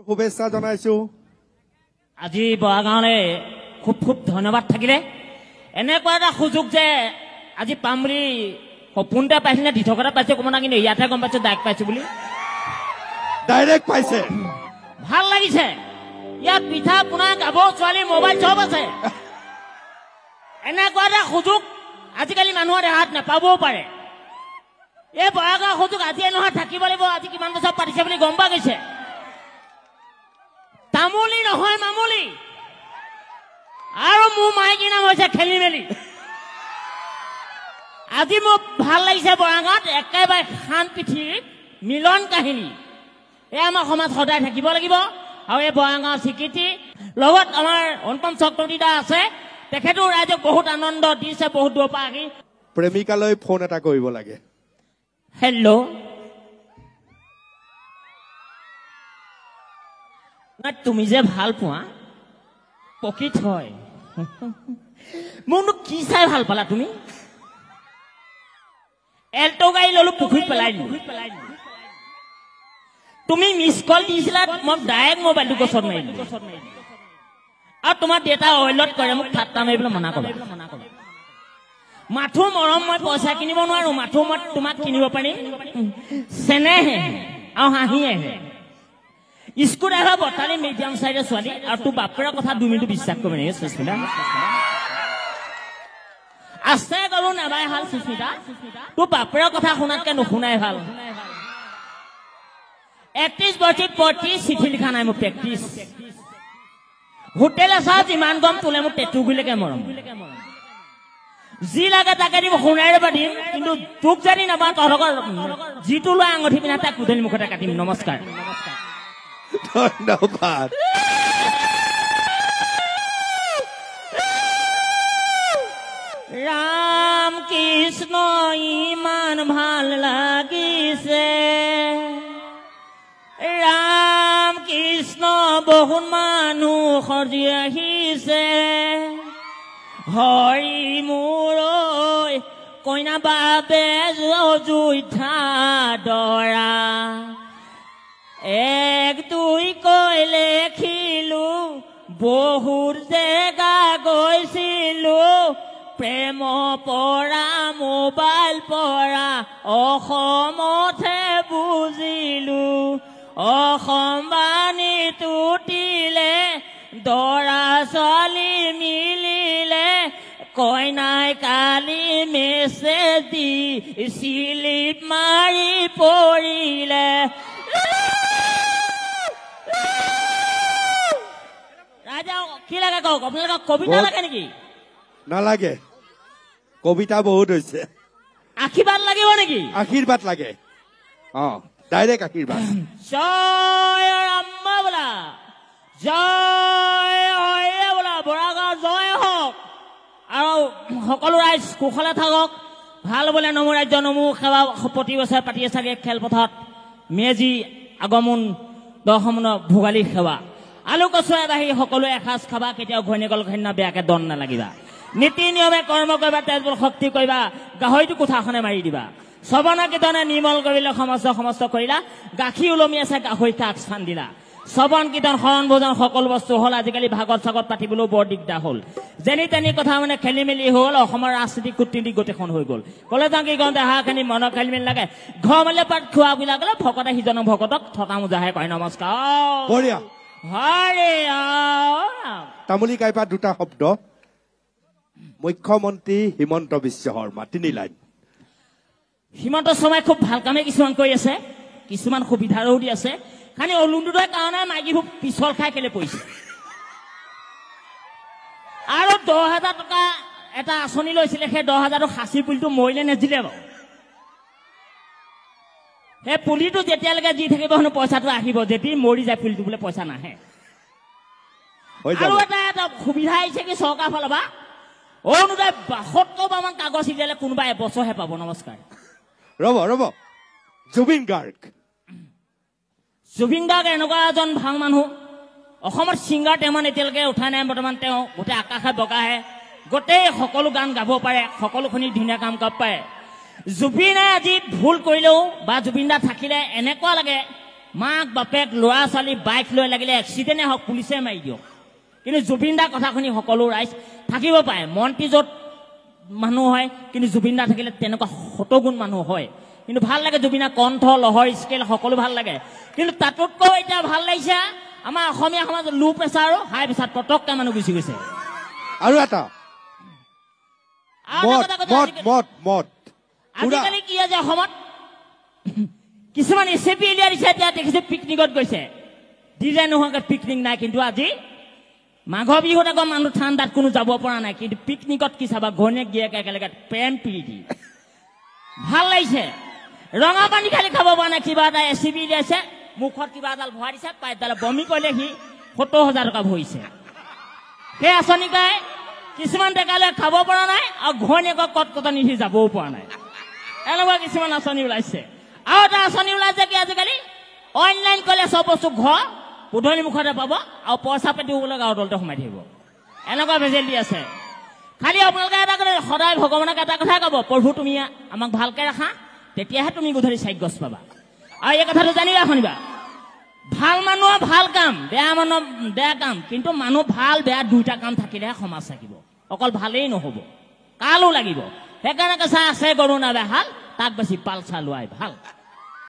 শুভেচ্ছা জনাইছো আজি বৰাগাঁৱলৈ খুব খুব ধন্যবাদ থাকিলে এনেকুৱা এটা সুযোগ যে আজি পাম বুলি সপোনতে পাইছিল নে দিঠকতে পাইছে ক'ব না কিন্তু ইয়াতহে গম পাইছো ডাইৰেক্ট পাইছো বুলি ডাইৰেক্ট পাইছে ভাল লাগিছে ইয়াত পিঠা পোনা গাব ছোৱালী মোবাইল চব আছে এনেকুৱা এটা সুযোগ আজিকালি মানুহৰ হাত নাপাবও পাৰে এই বৰাগাঁৱৰ সুযোগ আজিয়ে নহয় থাকিব লাগিব আজি কিমান বছৰ পাতিছে বুলি গম পোৱা গৈছে তামুলী নহয় মামুলী আৰু মোৰ মাইকী নাম হৈছে খেলি মেলি আজি মোৰ ভাল লাগিছে বৰাগাঁৱত একেবাৰে খান পিঠিৰ মিলন কাহিনী এয়া আমাৰ সমাজ সদায় থাকিব লাগিব আৰু এই বৰাগাঁৱৰ স্বীকৃতি লগত আমাৰ অনুপম চক্ৰৱৰ্তী দা আছে তেখেতো ৰাইজক বহুত আনন্দ দিছে বহুত দূৰৰ পৰা আহি প্ৰেমিকালৈ ফোন এটা কৰিব লাগে হেল্ল' তুমি যে ভাল পোৱা প্ৰকৃত হয় মোকনো কি চাই ভাল পালা তুমি এল্টো গাড়ী ললো পুখুৰীত পেলাই দিলো তুমি মিছ কল দিছিলা মই ডাইৰেক্ট মোবাইলটো গছত মাৰিলো আৰু তোমাৰ দেউতা অইলত কৰে মোক ঠাট্টা মাৰিবলৈ মনা কৰা মাথো মৰম মই পইচা কিনিব নোৱাৰো মাথো মই তোমাক কিনিব পাৰিম চেনেহে আৰু হাঁহিয়েহে স্কুল আহিব বটালি মিডিয়াম চাইডৰ ছোৱালী আৰু তোৰ বাপেৰৰ কথা 2 মিনিট বিশ্বাস কৰিব নেকি সুস্মিতা আছে গলো নাবাই ভাল সুস্মিতা তোৰ বাপেৰৰ কথা শুনাতকে নুশুনাই ভাল 31 বছৰ 35 চিঠি লিখা নাই মোৰ প্ৰেক্টিচ হোটেল আছে যিমান গম তোলে মোৰ টেটু গুলিকে মৰম যি লাগে তাকে দিব শুনাই দিম কিন্তু তোক জানি নাপাওঁ তহঁতৰ যিটো লৈ আঙঠি পিন্ধা তাক কুদলি মুখতে কাটিম নমস্কাৰ ধন্যবাদ ৰাম কৃষ্ণ ইমান ভাল লাগিছে ৰাম কৃষ্ণ বহুত মানুহ সজি আহিছে হৰি মোৰ কইনা বাবে অযোধ্যা দৰা 1 2 কৈ লেখিলো বহুত জেগা গৈছিলো প্ৰেম পৰা মোবাইল পৰা অসমতহে বুজিলো অসম বাণী টুটিলে দৰা ছোৱালী মিলিলে কইনাই কালি মেছেজ দি স্লিপ মাৰি পৰিলে ৰাজা কি লাগে কওক আপোনালোকক কবিতা লাগে নেকি নালাগে কবিতা বহুত হৈছে আশীৰ্বাদ লাগিব নেকি আশীৰ্বাদ লাগে ডাইৰেক্ট আশীৰ্বাদ জয় ৰাম বোলা জয় হয় বোলা বৰাগাঁও জয় হওক আৰু সকলো ৰাইজ কুশলে থাকক ভাল বোলে নমো ৰাজ্য নমো সেৱা প্ৰতি বছৰে পাতি চাগে খেলপথাৰত মেজি আগমন দশমন ভোগালী সেৱা আলু কচুৱে বাঢ়ি সকলোৱে এসাঁজ খাবা কেতিয়াও ঘৈণীয়েকৰ ঘৈণীয়া বেয়াকে দন নালাগিবা নীতি নিয়মে কৰ্ম কৰিবা তেজবল শক্তি কৰিবা গাহৰিটো কোঠাখনে মাৰি দিবা শ্ৰৱণ কীৰ্তনে নিৰ্মল কৰিলে সমস্ত কৰিলা গাখীৰ ওলমি আছে গাহৰি কাক স্থান দিলা শ্ৰৱণ কীৰ্তন শৰণ ভোজন সকলো বস্তু হ'ল আজিকালি ভাগত চাগত পাতিবলৈও বৰ দিগদাৰ হ'ল যেনি তেনি কথা মানে খেলি মেলি হ'ল অসমৰ ৰাজনীতি কূটনীতি গোটেইখন হৈ গ'ল ক'লে যাওঁ কি কওঁতে হাঁহখিনি মনৰ খেলি মেলি লাগে ঘৰ মালে পাত খোৱাবিলাক গ'লে ভকতে সিজনক ভকতক থকা মোজাহে কয় নমস্কাৰ বঢ়িয়া হৰে তামুলী কাইপা 2টা শব্দ মুখ্যমন্ত্ৰী হিমন্ত বিশ্ব শৰ্মা 3 লাইন হিমন্ত শৰ্মাই খুব ভাল কামে কিছুমান কৰি আছে কিছুমান সুবিধাও দি আছে খালি অৰুণোদয়ৰ কাৰণে মাইকীবোৰ পিছল খাই কেলে পৰিছে আৰু 10,000 টকা এটা আঁচনি লৈছিলে সেই 10,000 খাচী পুলিটো মৰিলে নেজিলে বাৰু সেই পুলিটো যেতিয়ালৈকে যি থাকিব হেনো পইচাটো আহিব যেতিয়া মৰি যায় পুলিটো বোলে পইচা নাহে আৰু এটা সুবিধা আহিছে কি চৰকাৰ ফালৰ পৰা অৰুণোদয় 72 মান কাগজ দিলে কোনোবা এবছৰহে পাব নমস্কাৰ ৰব জুবিন গাৰ্গ এনেকুৱা এজন ভাল মানুহ অসমৰ ছিংগাৰ তেমান এতিয়ালৈকে উঠাই নাই বৰ্তমান তেওঁ গোটেই আকাশে বগাহে গোটেই সকলো গান গাব পাৰে সকলোখিনি ধুনীয়া কাম কৰিব পাৰে জুবিনে আজি ভুল কৰিলেও বা জুবিন দা থাকিলে এনেকুৱা লাগে মাক বাপেক ল'ৰা ছোৱালী বাইক লৈ লাগিলে এক্সিডেণ্টে হওক পুলিচে মাৰি দিয়ক কিন্তু জুবিন দাৰ কথা শুনি সকলো ৰাইজ থাকিব পাৰে মন্ত্ৰী য'ত মানুহ হয় কিন্তু জুবিন দা থাকিলে তেনেকুৱা শতগুণ মানুহ হয় কিন্তু ভাল লাগে জুবিন দাৰ কণ্ঠ লহৰ স্কেল সকলো ভাল লাগে কিন্তু তাতোতকৈ এতিয়া ভাল লাগিছে আমাৰ অসমীয়া সমাজত লো প্ৰেছাৰ আৰু হাই প্ৰেছাৰ পটককৈ মানুহ গুচি গৈছে আৰু এটা আজিকালি কি আছে অসমত কিছুমান ৰেচিপি উলিয়াই দিছে এতিয়া দেখিছে পিকনিকত গৈছে ডিজাইন নোহোৱাকৈ পিকনিক নাই কিন্তু আজি মাঘৰ বিহুত আকৌ মানুহ ঠাণ্ডাত কোনো যাব পৰা নাই কিন্তু পিকনিকত কি চাবা ঘৈণীয়েক গিয়েক একেলগে প্ৰেম প্ৰীতি ভাল লাগিছে ৰঙা পানী খালি খাব পৰা নাই কিবা এটা ৰেচিপি উলিয়াইছে মুখত কিবা এডাল ভৰাই দিছে পাইডালে বমি কৰিলে সি 70,000 টকা ভৰিছে সেই আঁচনি পাই কিছুমান ডেকালৈ খাব পৰা নাই আৰু ঘৈণীয়েকক কটকটনি সি যাবও পৰা নাই এনেকুৱা কিছুমান আঁচনি ওলাইছে আৰু এটা আঁচনি ওলাইছে কি আজিকালি অনলাইন কৰিলে চব বস্তু ঘৰ উধনি মুখতে পাব আৰু পইচা পাতি হ'বলৈ গাঁৱৰ দলতে সোমাই থাকিব এনেকুৱা ফেচিলিটি আছে খালি আপোনালোকে এটা কথা সদায় ভগৱানক এটা কথাই ক'ব প্ৰভু তুমি আমাক ভালকৈ ৰাখা তেতিয়াহে তুমি গধূলি 4 গছ পাবা আৰু এই কথাটো জানিবা শুনিবা ভাল মানুহৰ ভাল কাম বেয়া মানুহৰ বেয়া কাম কিন্তু মানুহ ভাল বেয়া দুইটা কাম থাকিলেহে সমাজ থাকিব অকল ভালেই নহ'ব কালো লাগিব সেইকাৰণে কৈছা আছে গৰু না বেহাল তাক বেছি পালচা লোৱাই ভাল